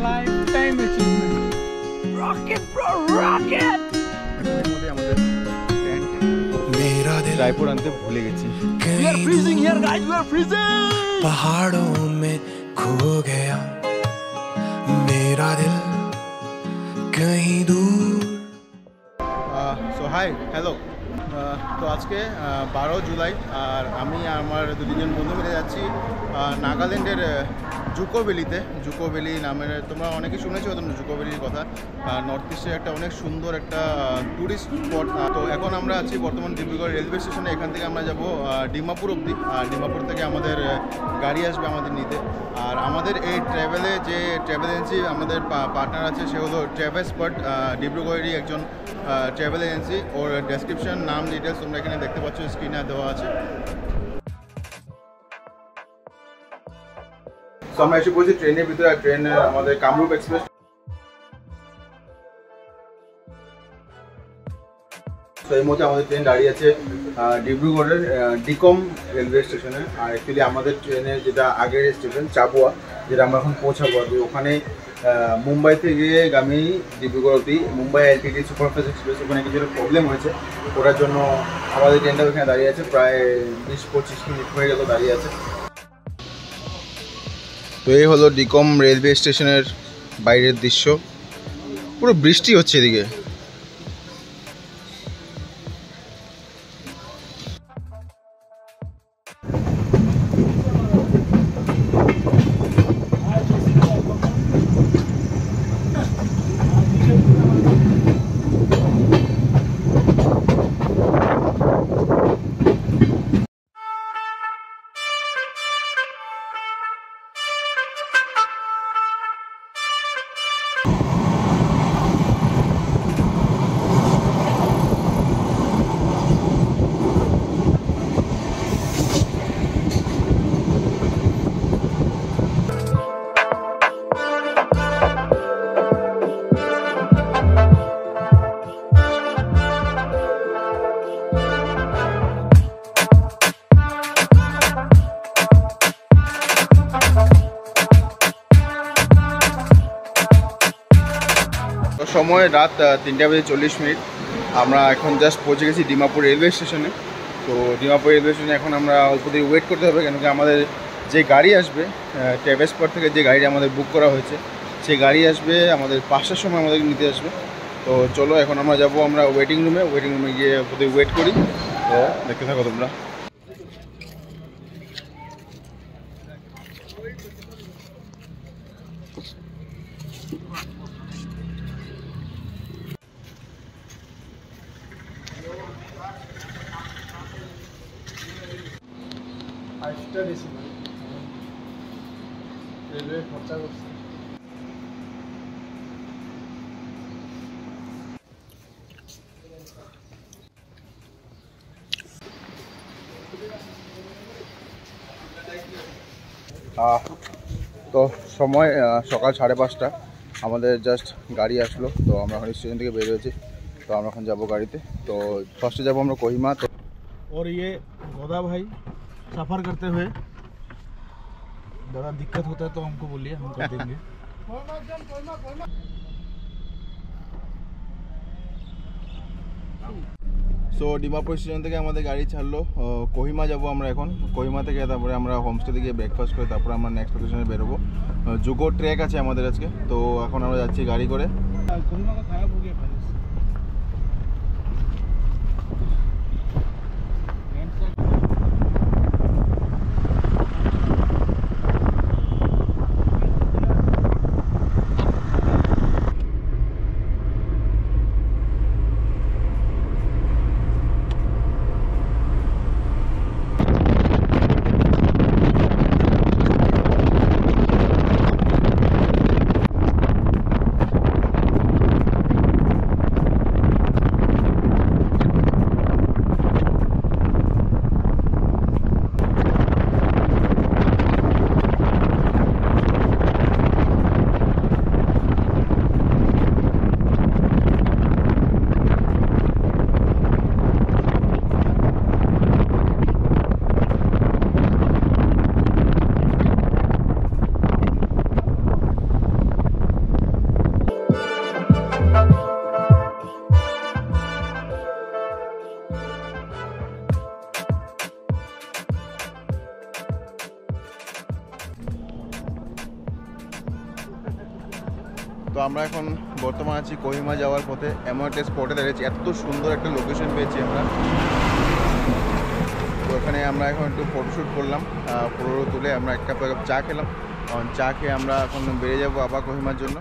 lifetime achievement. Rocket, bro, rocket! Raipur आनते भूले गए। We are freezing here, guys. We are freezing. पहाड़ों में खो गया मेरा दिल कहीं दूर। So hi, hello. তো আজকে 12 জুলাই আর আমি আর আমার দুজন বন্ধু মিলে যাচ্ছি নাগাল্যান্ডের জুকো ভ্যালি নামের, তোমরা অনেকেই শুনেছো জুকো ভ্যালির কথা। নর্থ ইস্টের একটা অনেক সুন্দর একটা ট্যুরিস্ট স্পট। তো এখন আমরা আছি বর্তমান ডিব্রুগড় রেলওয়ে স্টেশনে। এখান থেকে আমরা যাব ডিমাপুর অবধি, আর ডিমাপুর থেকে আমাদের গাড়ি আসবে আমাদের নিতে। আর আমাদের এই ট্রাভেলে যে ট্রাভেল এজেন্সি আমাদের পার্টনার আছে সে হলো ট্রাভেলস বাট, ডিব্রুগড়েরই একজন ট্রাভেল এজেন্সি। ওর ডেসক্রিপশন, নাম, ডিটেলস তোমরা এখানে দেখতে পাচ্ছ, স্ক্রিনে দেওয়া আছে। তো আমরা এসে পড়েছি ট্রেনের ভিতরে। আর ট্রেন আমাদের কামরূপ এক্সপ্রেস। তো এই মুহূর্তে আমাদের ট্রেন দাঁড়িয়ে আছে ডিব্রুগড়ের ডিকম রেলওয়ে স্টেশনে। আর অ্যাকচুয়ালি আমাদের ট্রেনের যেটা আগের স্টেশন চাবুয়া, যেটা আমরা এখন পৌঁছাবো আর কি, ওখানে মুম্বাই থেকে গামী ডিব্রুগড় অবধি মুম্বাই এলটিটি সুপারফাস্ট এক্সপ্রেস, ওখানে কিছু প্রবলেম হয়েছে, ওটার জন্য আমাদের ট্রেনটা ওখানে দাঁড়িয়ে আছে। প্রায় 20-25 মিনিট হয়ে গেল দাঁড়িয়ে আছে। তো এই হলো ডিকম রেলওয়ে স্টেশনের বাইরের দৃশ্য। পুরো বৃষ্টি হচ্ছে এদিকে। সময় রাত 3:40। আমরা এখন জাস্ট পৌঁছে গেছি ডিমাপুর রেলওয়ে স্টেশনে। তো ডিমাপুর রেলওয়ে স্টেশনে এখন আমরা অল্প দিয়ে ওয়েট করতে হবে, কেন কি আমাদের যে গাড়ি আসবে ট্রাভেলস পার্ট থেকে, যে গাড়িটা আমাদের বুক করা হয়েছে, সেই গাড়ি আসবে আমাদের 5টার সময় আমাদেরকে নিতে আসবে। তো চলো এখন আমরা যাব আমরা ওয়েটিং রুমে গিয়ে অল্প দিয়ে ওয়েট করি। তো দেখতে থাকো তোমরা। রেলওয়ে খরচা করছে। তো সময় সকাল 5:30। আমাদের জাস্ট গাড়ি আসলো। তো আমরা এখন স্টেশন থেকে বের হয়েছি। তো আমরা এখন যাবো গাড়িতে। তো ফার্স্টে যাবো আমরা কোহিমা। তো और ये गोदा भाई सफ़र करते हुए ज़्यादा दिक्कत होता है तो हमको बोलिए, हम कर देंगे। সো ডিমাপুর স্টেশন থেকে আমাদের গাড়ি ছাড়লো, কোহিমা যাবো আমরা এখন। কোহিমা থেকে তারপরে আমরা হোমস্টে গিয়ে ব্রেকফাস্ট করে তারপরে আমরা নেক্সট লোকেশনে বেরোবো। জুগো ট্রেক আছে আমাদের আজকে। তো এখন আমরা যাচ্ছি গাড়ি করে। তো আমরা এখন বর্তমানে আছি কোহিমা যাওয়ার পথে। এমন একটা স্পটে দাঁড়িয়েছি, এত সুন্দর একটা লোকেশন পেয়েছি আমরা। তো ওখানে আমরা এখন একটু ফটোশ্যুট করলাম, ফটো তুলে আমরা একটা কাপ চা খেলাম। চা খেয়ে আমরা এখন বেরিয়ে যাবো আবার কোহিমার জন্য।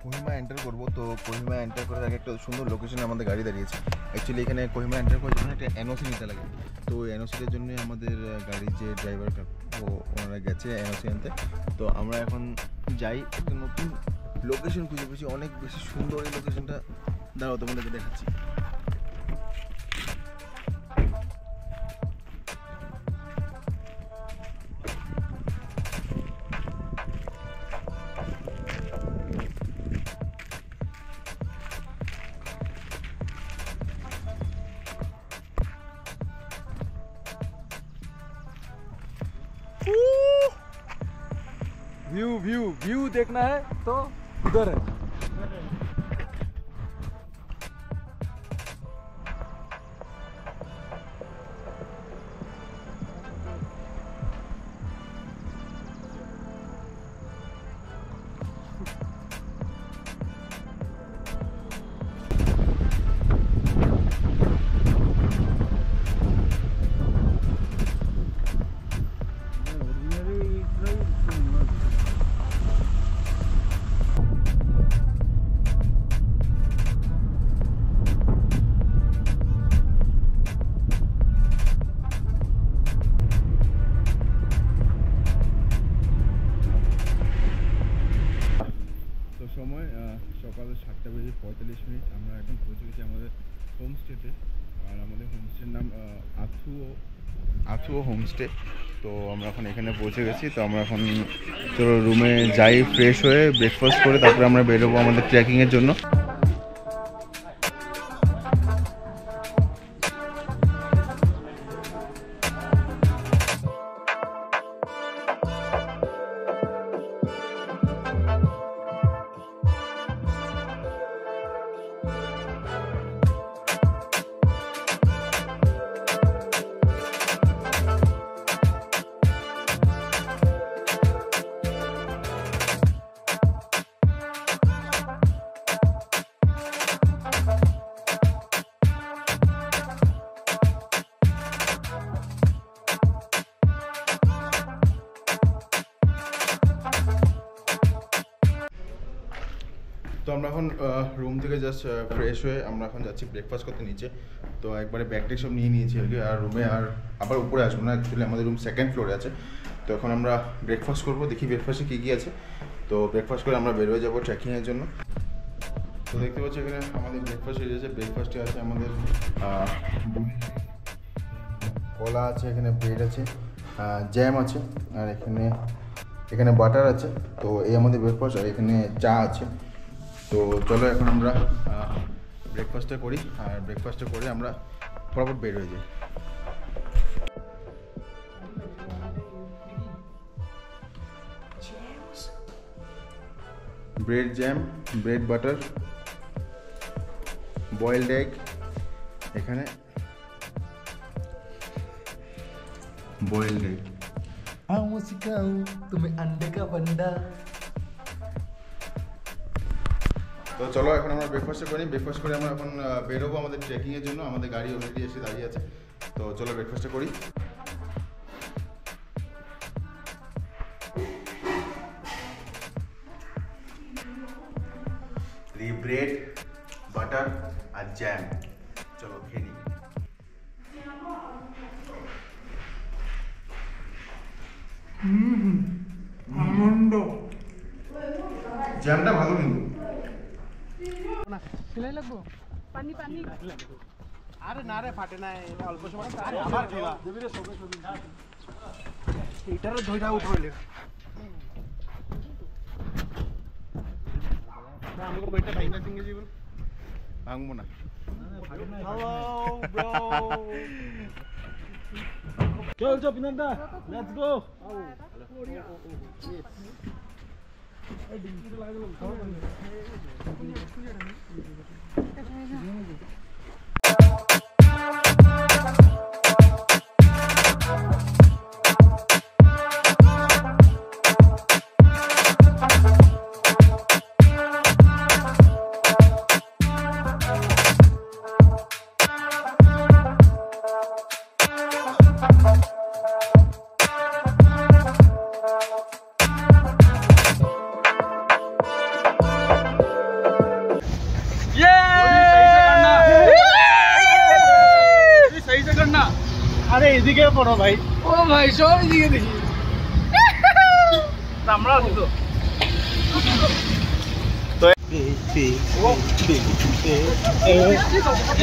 কোহিমা এন্টার করবো, তো কোহিমা এন্টার করার আগে একটা সুন্দর লোকেশনে আমাদের গাড়ি দাঁড়িয়েছে। অ্যাকচুয়ালি এখানে কোহিমা এন্টার করার জন্য একটা এনওসি নিতে লাগে। তো এনওসির জন্যই আমাদের গাড়ির যে ড্রাইভার ওনারা গেছে এনওসি আনতে। তো আমরা এখন যাই, একটা নতুন লোকেশন খুঁজে পেয়েছি, অনেক বেশি সুন্দর এই লোকেশনটা। দাঁড়াও তোমাদেরকে দেখাচ্ছি। व्यू व्यू व्यू देखना है तो उधर है। সময় সকাল 7:45। আমরা এখন পৌঁছে গেছি আমাদের হোমস্টেতে। আর আমাদের হোমস্টের নাম আথুও হোমস্টে। তো আমরা এখন এখানে পৌঁছে গেছি। তো আমরা এখন চলো রুমে যাই, ফ্রেশ হয়ে ব্রেকফাস্ট করে তারপরে আমরা বেরোবো আমাদের ট্রেকিংয়ের জন্য। তো আমরা এখন রুম থেকে জাস্ট ফ্রেশ হয়ে আমরা এখন যাচ্ছি ব্রেকফাস্ট করতে নিচে। তো একবারে ব্যাগটেক সব নিয়ে নিয়েছি আর কি। আর রুমে আর আবার উপরে আসবো না, অ্যাকচুয়ালি আমাদের রুম সেকেন্ড ফ্লোরে আছে। তো এখন আমরা ব্রেকফাস্ট করবো, দেখি ব্রেকফাস্টে কী কী আছে। তো ব্রেকফাস্ট করে আমরা বের হয়ে যাবো ট্রেকিংয়ের জন্য। তো দেখতে পাচ্ছি এখানে আমাদের ব্রেকফাস্ট হয়ে যাচ্ছে। ব্রেকফাস্টে আছে আমাদের কলা আছে, এখানে ব্রেড আছে, জ্যাম আছে, আর এখানে বাটার আছে। তো এই আমাদের ব্রেকফাস্ট, আর এখানে চা আছে। তো চলো এখন আমরা ব্রেকফাস্টটা করি, আর ব্রেকফাস্টটা করে আমরা ফটাফট বের হয়ে যাই। Bread jam, bread butter, boiled egg, এখানে বয়েলড এগ। आओ सिखाऊं तुम्हें अंडे का बंडा। তো চলো এখন আমরা ব্রেকফাস্টটা করি। ব্রেকফাস্ট করে আমরা এখন বেরোবো আমাদের ট্রেকিংয়ের জন্য। আমাদের গাড়ি অলরেডি এসে দাঁড়িয়ে আছে। তো চলো ব্রেকফাস্টটা করি। ব্রেড, বাটার আর জ্যাম, চলো খেয়ে নিই। আনন্দ, জ্যামটা ভালো কিন্তু। সেলাই লাগবো পানি পানি। আরে না রে, ফাটে না, এটা অল্প সময় আবার খাওয়া দেবি রে। সবে সবে এইটারও ধইরা উঠলে না আমাকে বইটা ভাইনা সিঙ্গে জীবন ভাঙবো না। Hello bro. চল চল পিনান্দা লেটস গো আরে এদিকে পড়ো ভাই ও ভাই সব এদিকে দেখি আমরা আছি তো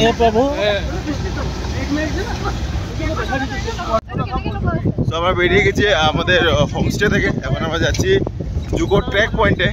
এ প্রভু আমরা বেরিয়ে গেছি আমাদের হোমস্টে থেকে। এখন আমরা যাচ্ছি জুকো ট্রেক পয়েন্টে।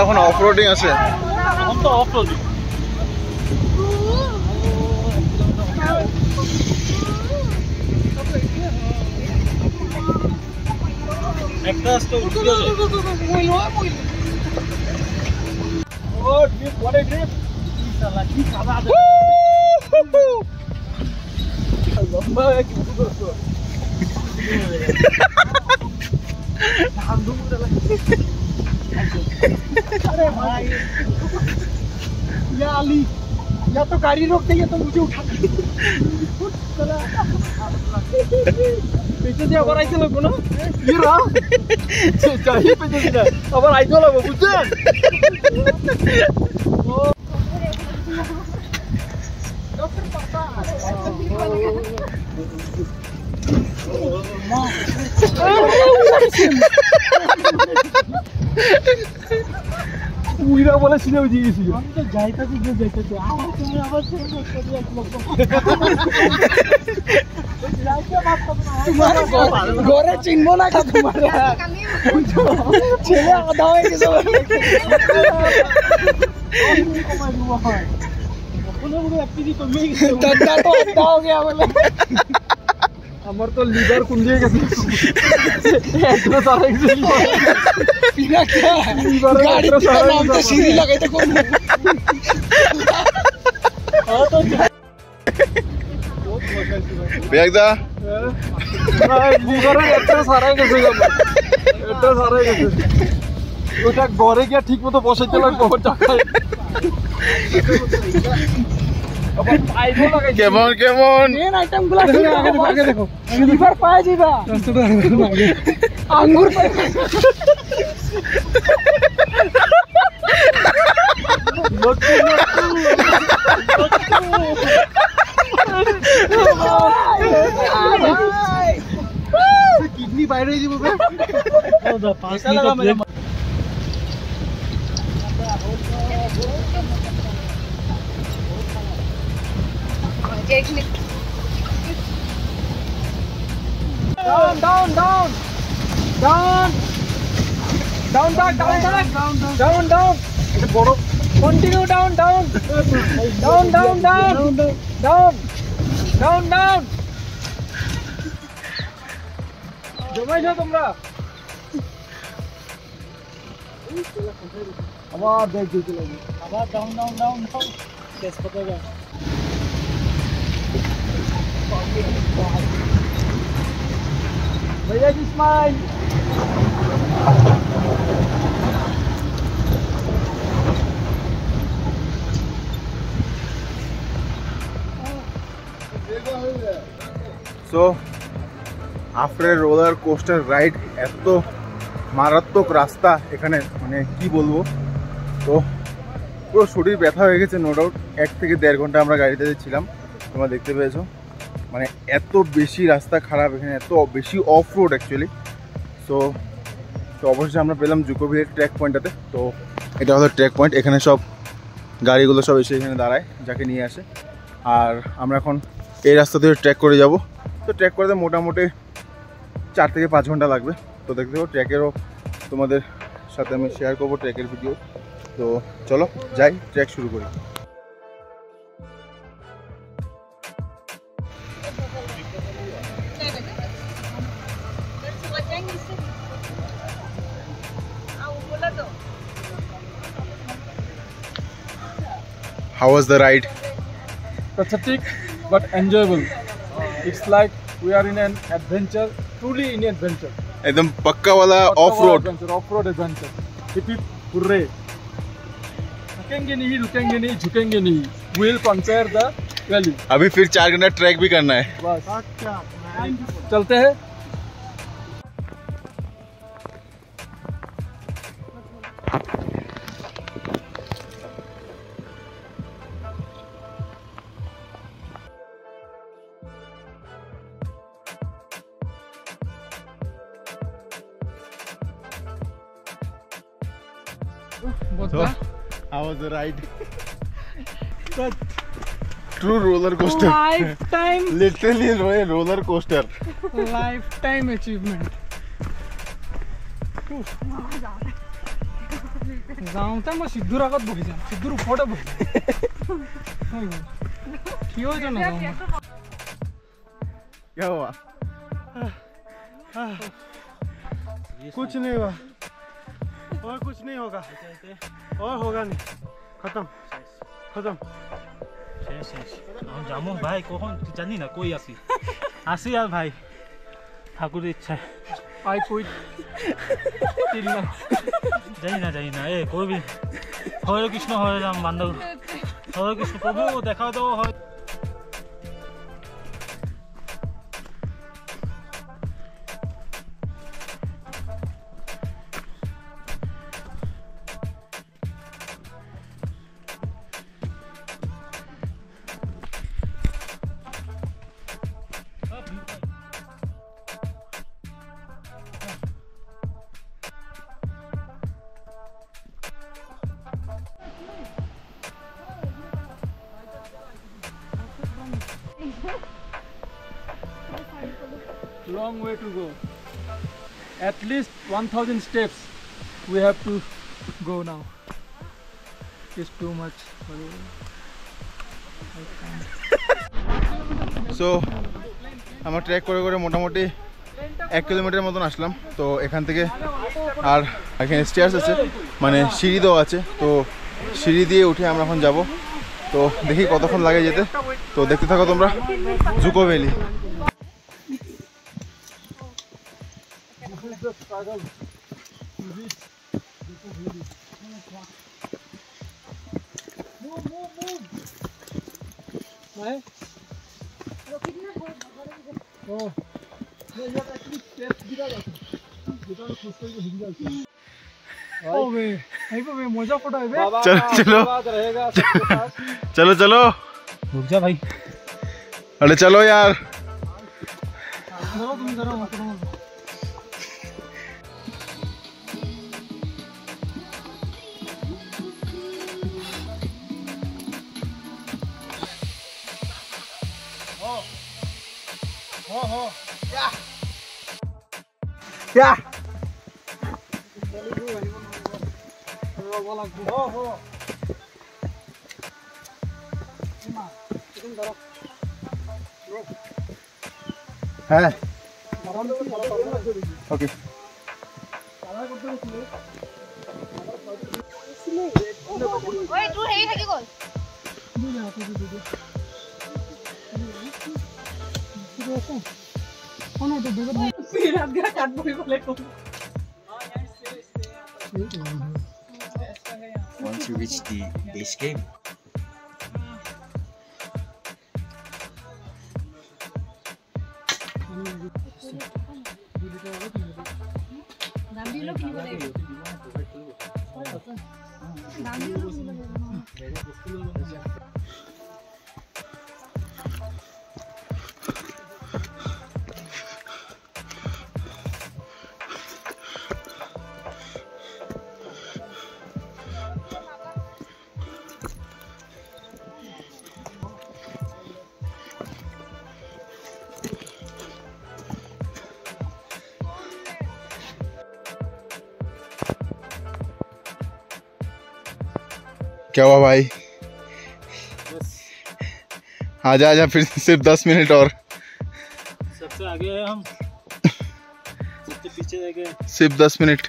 এখন অফরোডিং আছে। একটা আসতে উঠে যায় ও ড্রিপ পরে ড্রিপ কি শালা কি খাবা আছে লম্বা কি করছো ধান্দু মুড়া লাগে अरे भाई या अली या तो गाड़ी रोकते या तो मुझे उठा पीछे से আবার আইতে লাগবো না কি রা चाहिए पीछे से আবার আইতে লাগবো বুঝছেন डॉक्टर पापा উইরা বলে শুনে বুঝে গেছি আমি তো যাইতাছি যে যাইতাছি আবার তুমি আবার শুনে করি এক লোক তোমার ঘরে চিনবো না তোমার ছেলে আধা হয়ে গেছে আমার তো লিভার কুন্দিয়ে গেছে সিঁড়ি লাগাইতে ওটা ঘরে গিয়ে ঠিক মতো বসাইতে লাগবো টাকায় কেমন কেমন আগে দেখো লিভার পাওয়া যাইবা আঙ্গুর কিডনি বাইরে হয়ে যাবো down down down down down back down back down down এটা বড় continue down down down down down down down down জমাইছো তোমরা আবার দেখ দিতে লাগে আবার down down down down case পড়ে যায় भैया जी smile. So after a roller coaster ride, এত মারাত্মক রাস্তা এখানে, মানে কি বলবো, তো পুরো শরীর ব্যথা হয়ে গেছে নো ডাউট। 1 থেকে 1.5 ঘন্টা আমরা গাড়িতে ছিলাম, তোমরা দেখতে পেয়েছো। মানে এত বেশি রাস্তা খারাপ এখানে, এত বেশি অফ রোড অ্যাকচুয়ালি। তো অবশ্যই আমরা পেলাম জুকো ভ্যালি ট্র্যাক পয়েন্টটাতে। তো এটা হলো ট্র্যাক পয়েন্ট, এখানে সব গাড়িগুলো সব এসে এখানে দাঁড়ায় যাকে নিয়ে আসে। আর আমরা এখন এই রাস্তা দিয়ে ট্র্যাক করে যাব। তো ট্র্যাক করতে মোটামুটি 4 থেকে 5 ঘন্টা লাগবে। তো দেখতে পাবো ট্র্যাকেরও তোমাদের সাথে আমি শেয়ার করবো ট্র্যাকের ভিডিও। তো চলো যাই, ট্র্যাক শুরু করি। How was the ride? Pathetic but enjoyable. It's like we are in an adventure, truly in adventure. एकदम पक्का वाला of road adventure. Hip hip hooray! रुकेंगे नहीं, झुकेंगे नहीं। We will conquer the valley. अभी फिर 4 घंटा ट्रैक भी करना है। बस चलते हैं। So, how was the ride? True roller coaster. Lifetime. Literally a roller coaster. Lifetime achievement. যাওঁতে মই সিদ্ধুৰ আগত বহি যাম, সিদ্ধুৰ ওপৰতে বহি কিয় জানো क्या हुआ? कुछ नहीं हुआ और कुछ नहीं होगा और होगा नहीं। खत्म। যামো ভাই, কখন জানি না কই আসি আর ভাই ঠাকুরের ইচ্ছা। I quit till now. জানি না এ করবি। হরে কৃষ্ণ হরে রাম বান্ধব, হরে কৃষ্ণ প্রভু দেখা দাও। হয় Long way to go. At least 1000 steps we have to go now. It's too much. So আমরা ট্রেক করে করে মোটামুটি 1 কিলোমিটার মতন আসলাম। তো এখান থেকে আর এখানে স্টেয়ার্স আছে, মানে সিঁড়ি দেওয়া আছে। তো সিঁড়ি দিয়ে উঠে আমরা এখন যাব। তো দেখি কতক্ষণ লাগে যেতে। তো দেখতে থাকো তোমরা জুকো ভ্যালি। মজা ফটো হবে। चलो चलो रुक जा भाई। अरे चलो यार। क्या है? ओके ওই তোৰ হেৰি থাকি গ'ল। Once you reach the base camp, क्या हुआ भाई? आजा आजा फिर सिर्फ 10 मिनट और। सबसे आगे है हम, सबसे पीछे रह गए। सिर्फ 10 मिनट।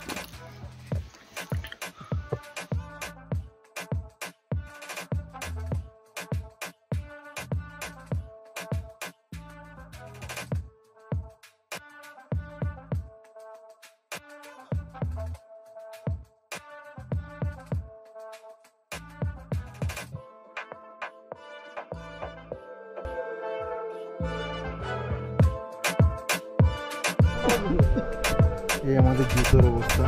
এই আমাদের জুতোর অবস্থা।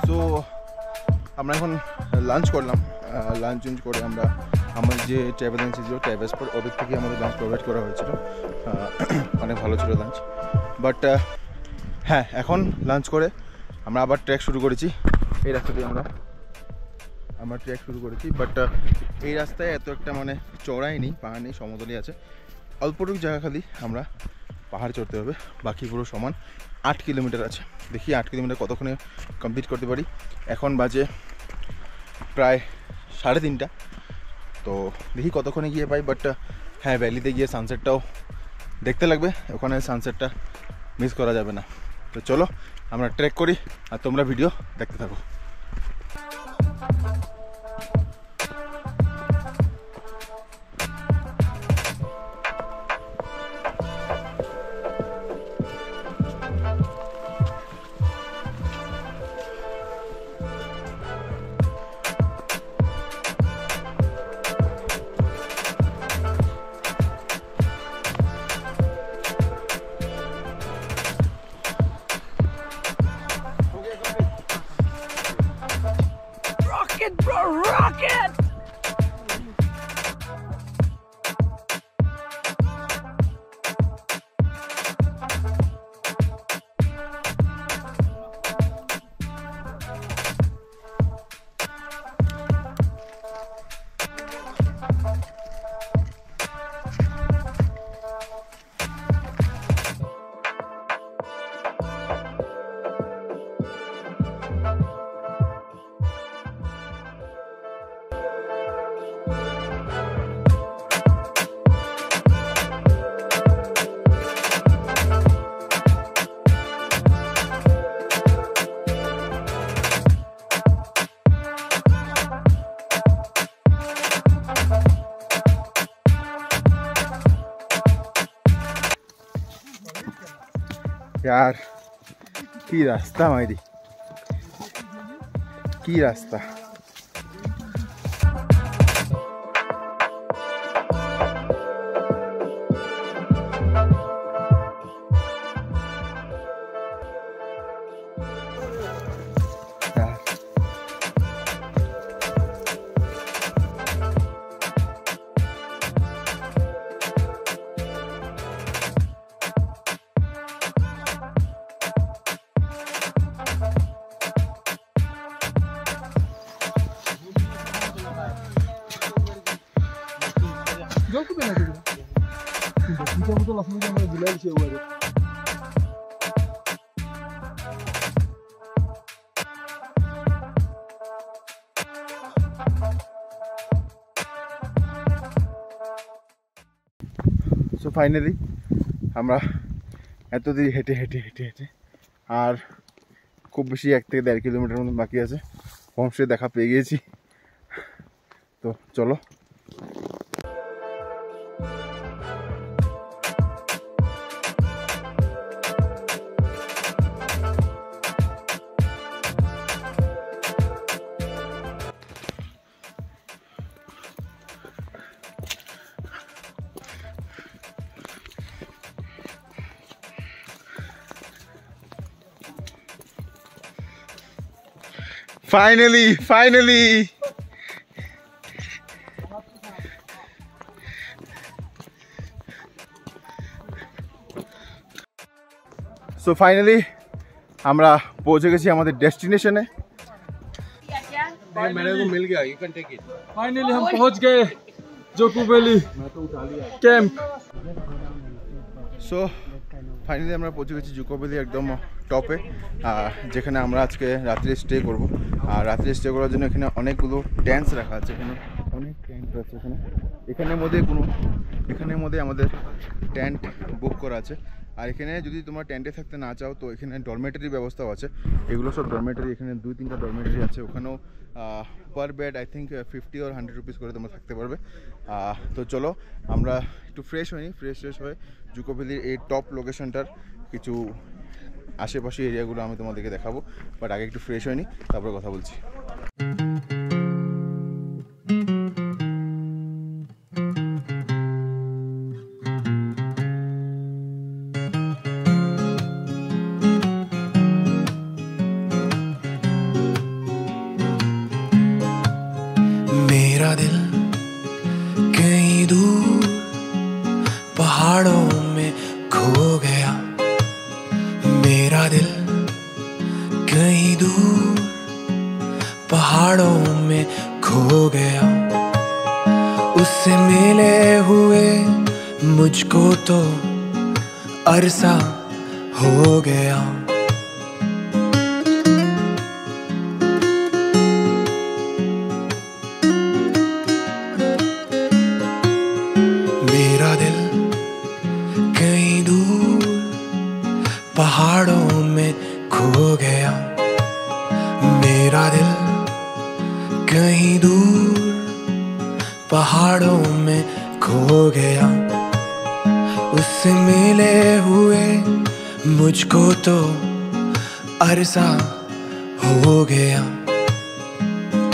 সো আমরা এখন লাঞ্চ করলাম। লাঞ্চ করে আমরা আমার যে ট্রাভেল এজেন্সি ছিল ট্রাভেলস পর ওদের থেকে আমাদের লাঞ্চ প্রোভাইড করা হয়েছিল। অনেক ভালো ছিল লাঞ্চ। বাট হ্যাঁ, এখন লাঞ্চ করে আমরা আবার ট্রেক শুরু করেছি। এই রাস্তা দিয়ে আমরা ট্রেক শুরু করেছি। বাট এই রাস্তায় এত একটা মানে চড়াই নেই, পাহাড় নেই, সমতলই আছে। অল্পটুকু জায়গা খালি আমরা পাহাড় চড়তে হবে, বাকি পুরো সমান। 8 কিলোমিটার আছে। দেখি 8 কিলোমিটার কতক্ষণে কমপ্লিট করতে পারি। এখন বাজে প্রায় 3:30। তো দেখি কতক্ষণে গিয়ে পাই। বাট হ্যাঁ, ভ্যালিতে গিয়ে সানসেটটাও দেখতে লাগবে। ওখানে সানসেটটা মিস করা যাবে না। তো চলো আমরা ট্রেক করি আর তোমরা ভিডিও দেখতে থাকো। यार की रास्ता मायरी, की रास्ता। সো ফাইনালি আমরা এতদিন হেঁটে হেঁটে হেঁটে হেঁটে আর খুব বেশি 1 থেকে 1.5 কিলোমিটার মতো বাকি আছে, হোমস্টে দেখা পেয়ে গিয়েছি। তো চলো। Finally! So finally আমরা পৌঁছে গেছি আমাদের ডেস্টিনেশনে। मेरे को मिल गया, you can take it. Finally हम पहुंच गए जोको वैली कैंप। সো ফাইনালি আমরা পৌঁছে গেছি জুকো ভ্যালি একদম টপে, যেখানে আমরা আজকে রাত্রে স্টে করব। আর রাত্রে স্টে করার জন্য এখানে অনেকগুলো ট্যান্টস রাখা আছে, এখানে অনেক ট্যান্ট আছে এখানের মধ্যে আমাদের ট্যান্ট বুক করা আছে। আর এখানে যদি তোমরা ট্যান্টে থাকতে না চাও তো এখানে ডরমেটারি ব্যবস্থাও আছে। এগুলো সব ডরমেটারি, এখানে 2-3টা ডরমেটারি আছে। ওখানেও per bed I think 50 or 100 rupees করে তোমরা থাকতে পারবে। তো চলো আমরা একটু ফ্রেশ হয়ে জুকো ভ্যালির এই টপ লোকেশনটার কিছু আশেপাশে এরিয়াগুলো আমি তোমাদেরকে দেখাবো, বাট আগে একটু ফ্রেশ হয়নি, তারপরে কথা বলছি। मेरा दिल कहीं दूर पहाड़ों में खो गया, मेरा दिल कहीं दूर पहाड़ों में खो गया। उससे मिले हुए मुझको तो अरसा हो गया। मेरा दिल कहीं दूर पहाड़ों में खो गया, मेरा दिल कहीं दूर पहाड़ों में खो गया। उससे मिले हुए मुझको तो अरसा हो गया।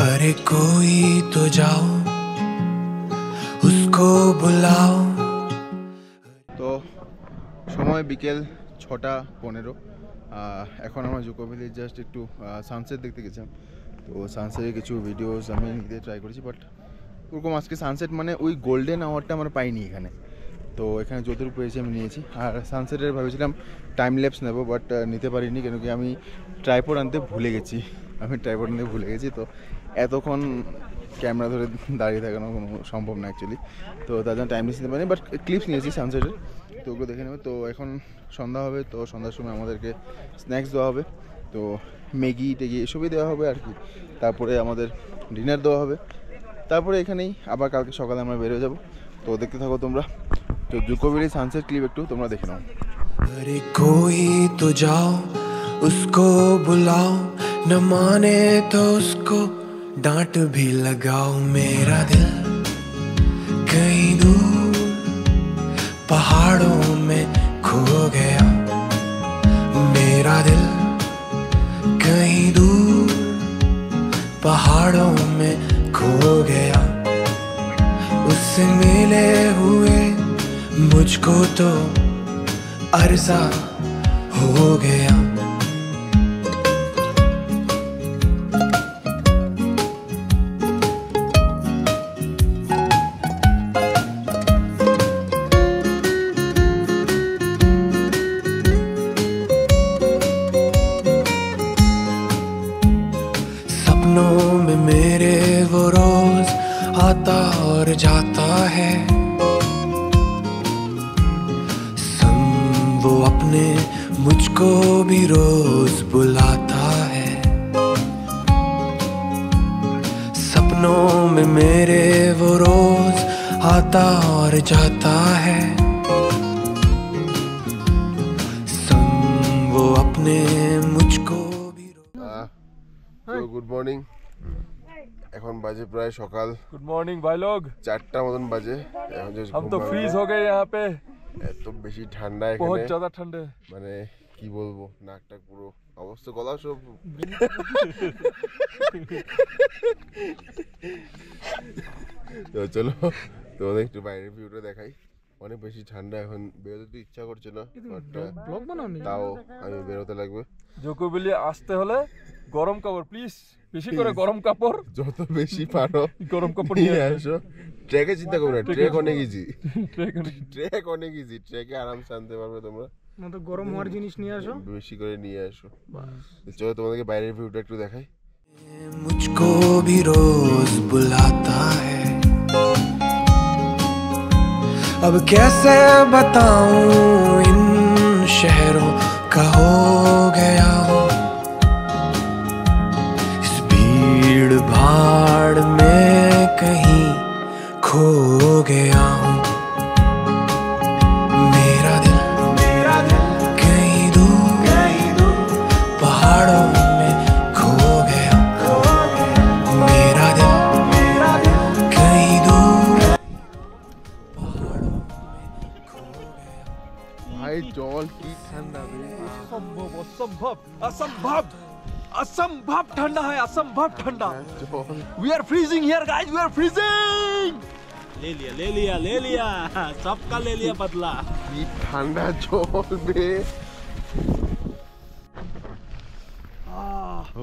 अरे कोई तो जाओ उसको बुलाओ। তো সময় বিকেল 6:15। এখন আমরা জুকো ভ্যালি জাস্ট একটু সানসেট দেখতে গেছিলাম। তো সানসেটের কিছু ভিডিওস আমি নিতে ট্রাই করেছি, বাট ওরকম আজকে সানসেট মানে ওই গোল্ডেন আওয়ারটা আমরা পাইনি এখানে। তো এখানে যতটুকু পেয়েছি আমি নিয়েছি। আর সানসেটের ভেবেছিলাম টাইম ল্যাপস নেব, বাট নিতে পারিনি, কেন কি আমি ট্রাইপড আনতে ভুলে গেছি। তো এতক্ষণ ক্যামেরা ধরে দাঁড়িয়ে থাকানো কোনো সম্ভব না অ্যাকচুয়ালি। তো তার জন্য টাইম নিতে পারিনি, বাট ক্লিপস নিয়েছি সানসেটের, তো ওগুলো দেখে নেবে। তো এখন সন্ধ্যা হবে, তো সন্ধ্যার সময় আমাদেরকে স্ন্যাক্স দেওয়া হবে, তো ম্যাগি টেগি এসবই দেওয়া হবে আর কি। তারপরে আমাদের ডিনার দেওয়া হবে, তারপরে এখানেই আবার কালকে সকালে আমরা বেরোয় যাব। তো দেখতে থাকো তোমরা। তো জুকো ভ্যালি সানসেট ক্লিপ একটু তোমরা দেখে নাও। अरे कोई तो जाओ उसको बुलाओ, न माने तो उसको डांट भी लगाओ। मेरा दिल कहीं दूर पहाड़ों में खो गया, मेरा दिल कहीं दूर पहाड़ों में खो गया। उससे मिले हुए मुझको तो अरसा हो गया। सपनों में मेरे वो रोज आता और जाता है, अपने मुझको भी रोज बुलाता है। सपनों में मेरे वो रोज आता और जाता है। संग वो अपने मुझको भी गुड मॉर्निंग। এখন বাজে প্রায় সকাল। गुड मॉर्निंग भाई लोग। 4টা মতন বাজে। हम तो फ्रीज हो गए यहाँ पे। এত বেশি ঠান্ডা এখানে। बहुत ज्यादा ठंडे। মানে কি বলবো, নাকটা পুরো অবস্থা, গলা সব। তো চলো তোমাদের একটু বাইরের ভিউটা দেখাই। অনেক বেশি ঠান্ডা, এখন বেরোতে তো ইচ্ছা করছে না, তাও আমি বেরোতে লাগবে। জুকো ভ্যালি আসতে হলে গরম কাপড় প্লিজ, বেশি করে গরম কাপড়, যত বেশি পারো গরম কাপড় নিয়ে আসো। ট্রেকে চিন্তা করো না, ট্রেক অনেক ইজি, ট্রেক অনেক ইজি, ট্রেকে আরামসে আনতে পারবে তোমরা। তো গরম হওয়ার জিনিস নিয়ে আসো, বেশি করে নিয়ে আসো। চলো তোমাদেরকে বাইরের ভিউটা একটু দেখাই। मुझको भी रोज बुलाता है। अब कैसे बताऊं इन शहरों का हो गया हूँ। इस भीड़ भाड़ में कहीं खो गया हूँ। मेरा दिल कहीं दूर पहाड़ों में खो गया। मेरा दिल कहीं दूर ভাই জল কি ঠান্ডা রে, असंभव असंभव असंभव असंभव ठंडा है, असंभव ठंडा। We are freezing here guys, we are freezing. ले लिया सबका ले लिया बदला। কি ঠান্ডা জল বে।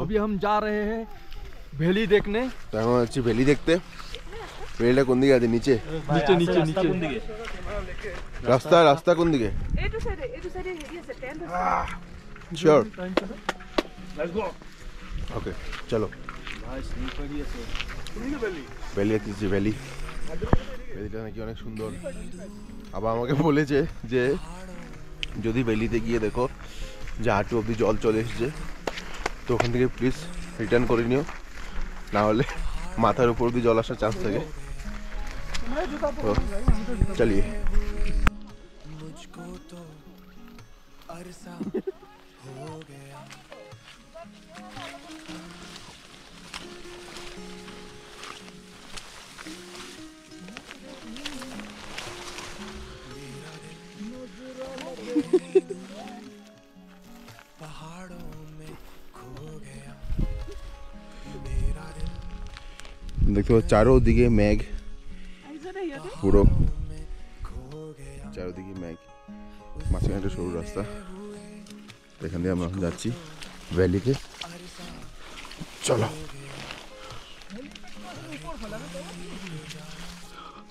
अभी हम जा रहे हैं ভ্যালি देखने। তো এখন হচ্ছে ভ্যালি দেখতে। ভ্যালিটা কোন দিকে আছে? নিচে नीचे नीचे नीचे। রাস্তা, রাস্তা কোন দিকে? শিওর, ওকে চলো। ভ্যালি দেখতেছি, ভ্যালি, ভ্যালিটা নাকি অনেক সুন্দর। আবার আমাকে বলেছে যে যদি ভ্যালিতে গিয়ে দেখো যে হাঁটু অবধি জল চলে এসেছে, তো ওখান থেকে প্লিজ রিটার্ন করে নিও, না হলে মাথার উপর অবধি জল আসার চান্স থাকে। তো চলিয়ে मुझको तो अरसा हो गया। पहाड़ों में खो गया मेरा दिल। দেখতে পাচ্ছ চারোদিকে মেঘ, পুরো চারোদিকে মেঘ, মাঝখানে একটা সরু রাস্তা। এখান দিয়ে আমরা এখন যাচ্ছি ভ্যালিতে। চলো,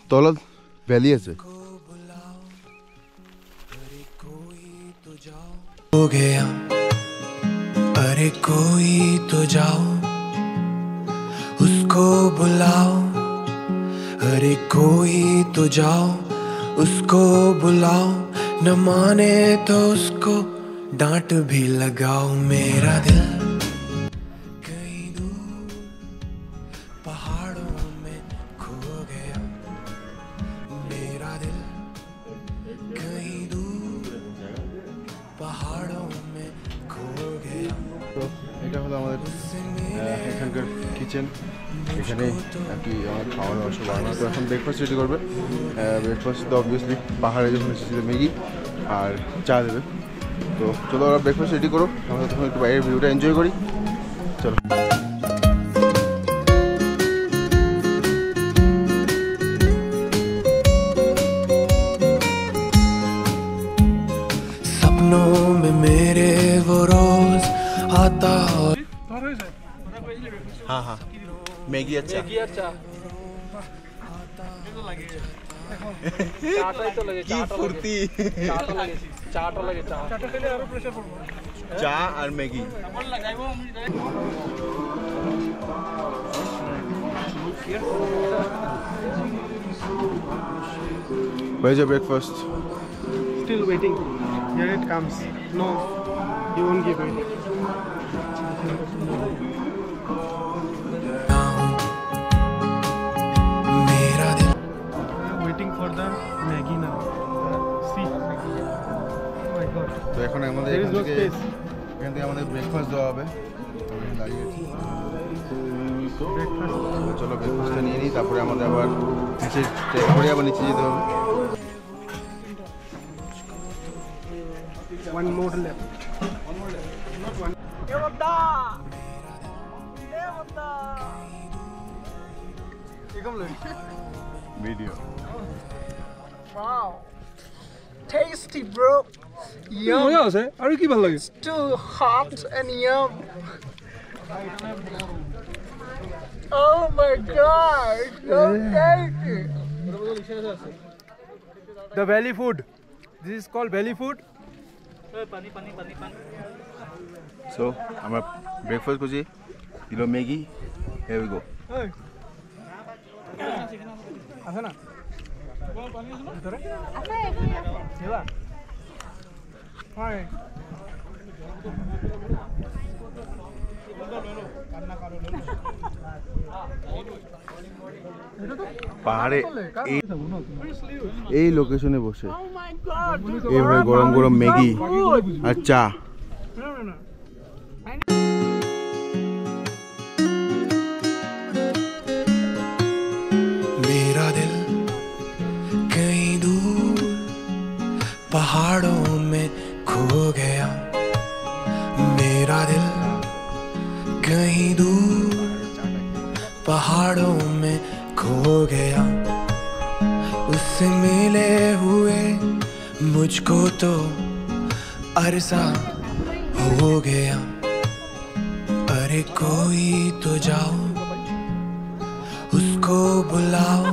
তলা ভ্যালি আছে। हो गया अरे कोई तो जाओ उसको बुलाओ। अरे कोई तो जाओ उसको बुलाओ। न माने तो उसको डांट भी लगाओ। मेरा दिल कहीं दूर पहाड़ों में खो गया। मेरा दिल कहीं दूर पहाड़ों में खो गया। তো এটা হলো আমাদের এখানকার কিচেন। এখানে আর কি আমার খাওয়া দাওয়া সব বানানো। তো এখন ব্রেকফাস্ট রেডি করবে। ব্রেকফাস্ট তো অবভিয়াসলি পাহাড়ে যখন এসেছি ম্যাগি আর চা দেবে। তো চলো ওরা ব্রেকফাস্ট রেডি করো, আমরা তখন একটু বাইরের ভিউটা এনজয় করি। চলো। सपनों में मेरे वो रोज आता और হ্যাঁ হ্যাঁ, ম্যাগি আর চা। চা আর ম্যাগি। হয়েছে breakfast. still waiting. Here it comes. No, he won't give it. Waiting for the Maggie now. See. Oh my God. তো এখন আমাদের There is no space. এখান থেকে আমাদের ব্রেকফাস্ট দেওয়া হবে। আমি দাঁড়িয়ে আছি। Breakfast. তো চলো ব্রেকফাস্টটা নিয়ে নিই, তারপরে আমাদের আবার নিচে ট্রেক করে আবার নিচে যেতে হবে। One more left. Not one. Video Wow. Tasty, bro. Yum. মজা আছে আৰু কি ভাল লাগে Too hot and yum. Oh my God. So tasty. The belly food. This is called belly food. So আমরা ব্রেকফাস্ট করছি, দিল ম্যাগি। Here we go. আছে না? পাহাড়ে এই লোকেশনে বসে এইভাবে গরম গরম ম্যাগি আর চা। मेरा दिल कहीं दूर पहाड़ों में खो गया, मेरा दिल कहीं दूर पहाड़ों में खो गया, उससे मिले हुए मुझको तो अरसा हो गया, अरे कोई तो जाओ उसको बुलाओ,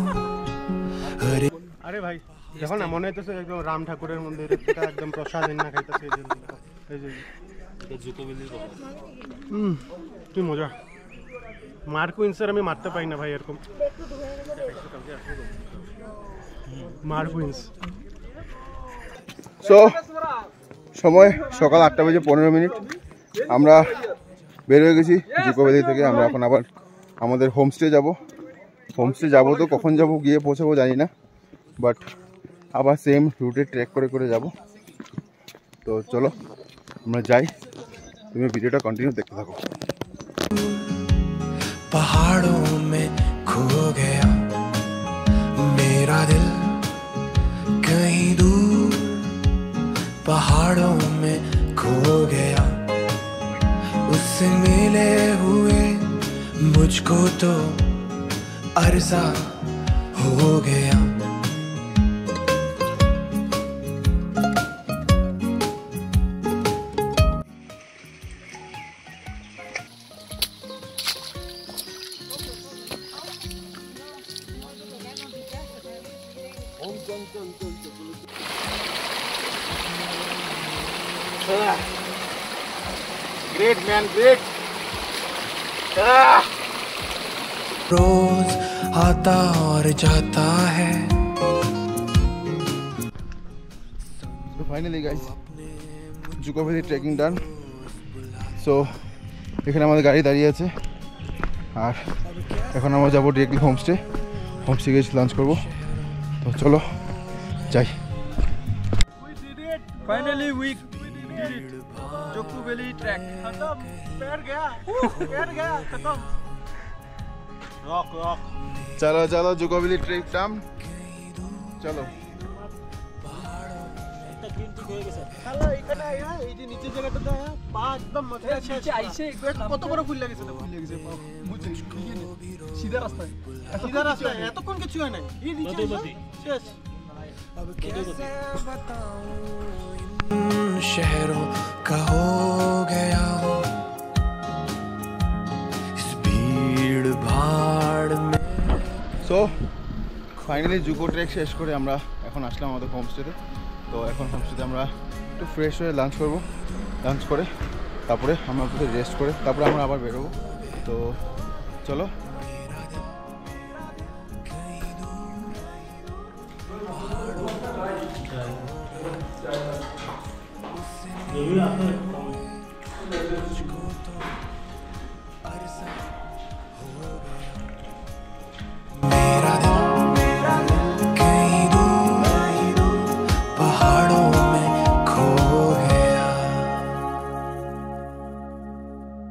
अरे আরে ভাই দেখো না, মনে হইতেছে একদম রাম ঠাকুরের মন্দির, এটা একদম প্রসাদ না খাইতেছে। এই যে তুই মজা মার্কুইন্সের আমি মারতে পারি না ভাই, এরকম মার্কুইন্স। সো সময় সকাল 8টা বেজে 15 মিনিট। আমরা বের হয়ে গেছি জুকো ভ্যালি থেকে। আমরা এখন আবার আমাদের হোমস্টে যাব। হোমস্টে যাবো তো কখন যাব, গিয়ে পৌঁছাবো জানি না, বাট আবার সেম রুটে ট্রেক করে করে যাব। তো চলো আমরা যাই, তুমি ভিডিওটা কন্টিনিউ দেখতে থাকো। पहाड़ों में खो गया, मेरा दिल कहीं दूर पहाड़ों में खो गया, उससे मिले हुए मुझको तो अरसा हो गया, গ্রেট ম্যান, গ্রেট। रोज आता और जाता है। So finally guys, Dzukou valley trekking ডান। সো এখানে আমাদের গাড়ি দাঁড়িয়ে আছে, আর এখন আমরা যাবো ডিরেক্টলি হোমস্টে। হোমস্টে গিয়ে লাঞ্চ করবো। তো চলো যাই। Finally we did it. Joko Valley trek. खत्म. पैर गया. खत्म. Rock. চলো চলো জুকো ভ্যালি ট্রেক ডান। চলো খালা এখানে আয়া এই যে নিচে জায়গাটাতে আয়া পা একদম মাথায় নিচে আইছে একবার কত বড় ফুল লাগেছে তো ফুল লাগেছে বুঝছিস সিধা রাস্তায় সিধা রাস্তায় এতক্ষণ কিছু হয় নাই এই নিচে শেষ शहरों का हो गया हूँ इस भीड़ भाड़ में। সো ফাইনালি জুকো ট্রেক শেষ করে আমরা এখন আসলাম আমাদের হোমস্টেতে। তো এখন হোমস্টেতে আমরা একটু ফ্রেশ হয়ে লাঞ্চ করবো। লাঞ্চ করে তারপরে আমরা একটু রেস্ট করে তারপরে আমরা আবার বেরোবো। তো চলো। ये भी आपने